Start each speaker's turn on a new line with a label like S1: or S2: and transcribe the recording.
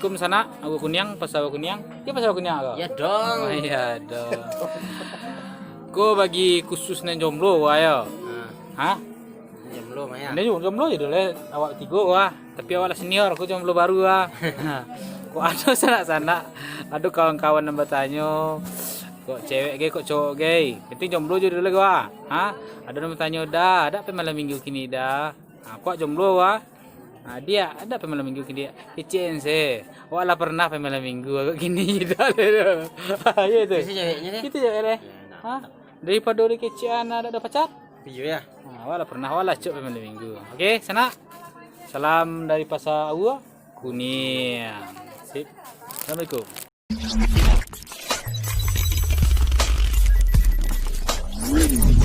S1: Assalamualaikum sana, aku Kuniang, pasal Kuniang. Ya pasal Kuniang aku.
S2: Ya dong.
S1: Oh, iya dong. Ko bagi khusus nang jomblo wah ya. Hah?
S2: Jomblo Maya.
S1: Ini jomblo ya dulu awak tiga wah. Tapi awak lah senior, aku jomblo baru wah. Kok ada sana-sana. Aduh kawan-kawan yang bertanya. Kok cewek gay, kok cowok gay. Penting jomblo je dulu wah. Hah? Ada yang bertanya dah, ada apa malam minggu kini dah. Kok jomblo wah. Nah, dia ada apa malam minggu kini dia. Kecen sih. Awak lah pernah apa malam minggu agak gini dah. Ayo itu.
S2: Si ceweknya deh.
S1: Itu cewek deh. Hah? Daripada udah kecian ada pacar.
S2: Iya ya.
S1: Wala pernah wala cuk malam minggu. Oke, sana. Salam dari Pasar Aua Kuning. Sip. Assalamualaikum.